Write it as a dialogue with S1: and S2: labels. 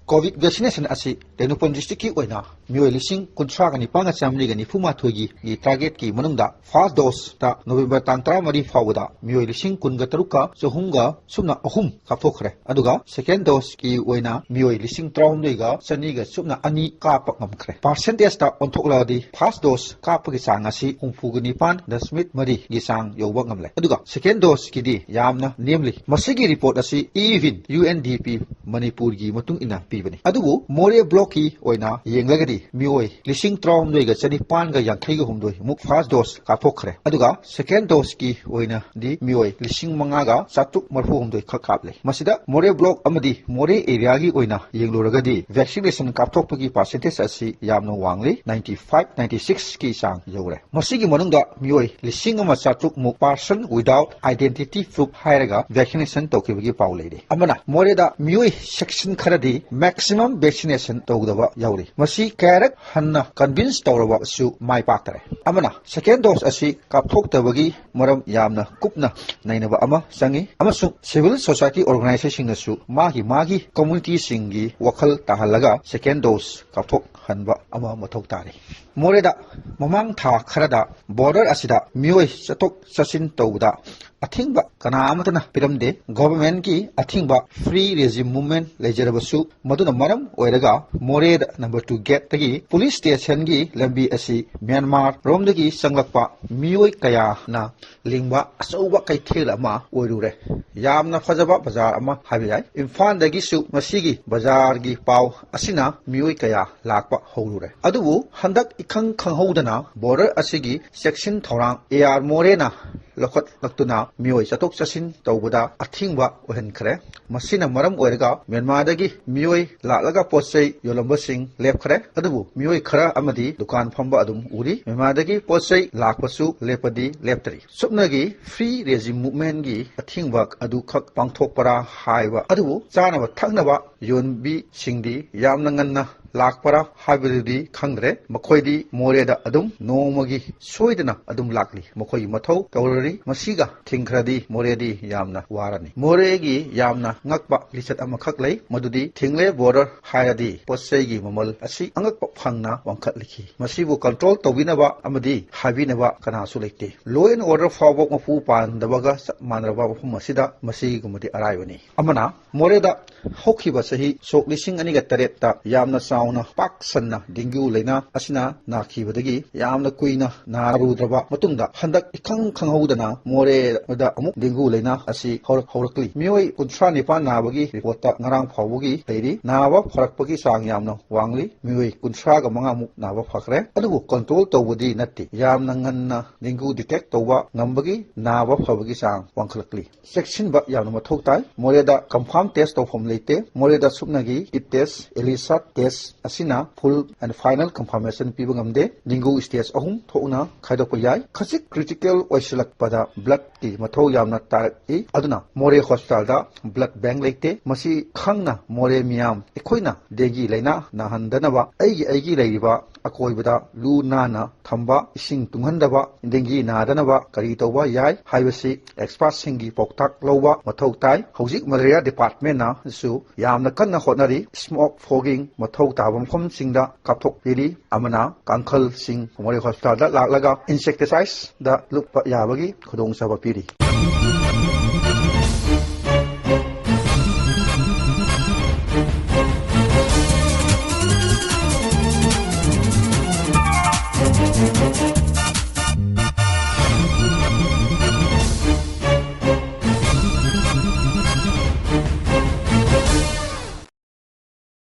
S1: COVID vaccination asi Tengnoupal district ki oina mioi lising kuntra gani panga chamli gani fuma thoigi gi target ki manungda first dose ta November tang 13 fawda mioi lising kunga taruka chohunga sumna ahum kapthokre aduga second dose ki oina mioi lising 13 ga chani ga sumna ani kapa ngamkhre percentage ta onthokla di first dose kapa gi sang asi humpu gani pan dasmit mari gi sang yoba ngamle aduga second dose ki di yamna nemli masigi report asi even UNDP Manipur gi matung ina pibani adugu Moreh block ki oina yenglagadi mioi lising 13 ga chani pan ga yankhai ga humdoi muk first dose kapthokre aduga second dose ki oina di mioi lising 5 ga chatuk marfu humdoi khakaple masida Moreh block amadi Moreh area gi oina yengloragadi vaccination kapthokpagi percentage asi yamna wangli 95-96 ki sang yore masigi manungda mioi lising ama chatuk muk person without identity proof hairaga vaccination tokibagi paulede amana Moreh da mioi section kharadi maximum vaccination togdaba yauri masi karak hanna convince tawraba su mai paktare amana second dose asi kapthoktabagi maram yamna kupna nainaba ama sangi amasu civil society organization nasu magi community singi wakhal tahalaga second dose kapthok hanba ama mathok tare Moreh da mamang tha kharada border asida mioi chatok chasin tawda athingba kana amatana piramde government ki athingba free regime movement lejarabasu maduna maram oiraga Moreh da number 2 gate tagi police station gi lambi asi Myanmar romdagi sanglakpa mioi kaya na lingba asauba kaithela ma oirure yamna phajaba bazar ama habiyai Imphal dagi su masigi bazar gi paw asina mioi kaya lakpa hourure adubu handak ikhang khanghodana border asigi section thorang AR Moreh na lokot laktuna mioi chatok chasin tawbada athingba ohenkhre masina maram oiraga Myanmar dagi mioi lalaga potsai yolamba sing lepkhre adubu mioi khara amadi dukan phamba adum uri Myanmar dagi potsai lakpasu lepadi leptari supnagi free regime movement gi athingba adu khak pangthokpara haiba adubu chanaba thaknaba yonbi singdi yamna nganna lakpara habiridi khangre makhoi Moreh da adum nomagi soidana adum lakli makhoi mathau tawrari masiga thingkhradi Moreh di yamna warani Moreh gi yamna ngakpa lisat ama khaklei madudi thingle border hairadi potsai gi mamal asi angakpa phangna wangkhat likhi masibu control tawinaba amadi habinaba kana su lekte law and order fawbok mapu pandabaga manraba mafum masida masigi gumadi araibani amana Moreh da hokhiba sahi sok lising ani ga taret ta yamna sauna pak sanna dengue leina asina nakhibadagi yamna kuina narudraba matungda handak ikhang khanghodana Moreh da amuk dengue leina asi horakli mioi kunthra nipan nabagi report ta ngarang phawbagi leiri nawa pharakpagi sang yamna wangli mioi kunthra ga manga muk nawa phakre adubu control tawbudi natti yamna nganna dengue detect tawba ngambagi nawa phabagi sang wangkhlakli section ba yamna mathok tai Moreh da confirm test tawphom leite Moreh da supnagi kit test ELISA test asina full and final confirmation pibangamde dengue stage ahum thokna khaidokpa yai khasik critical oisilakpada blood ki mathau yamna taraki aduna Moreh hospital da blood bank leite masi khangna Moreh miyam ekhoina dengue leina nahandanaba aigi leiriba akoibada lu nana thamba ising tunghandaba dengue nadanaba kari tawba yai haibasi expert singi poktak lowa mathau tai hojik malaria department na su yamna kanna hotnari smoke fogging mathau tabam khom singda kapthok piri amana kangkhal sing Moreh hospital da laklaga insecticides da lukpa yabagi khudong saba piri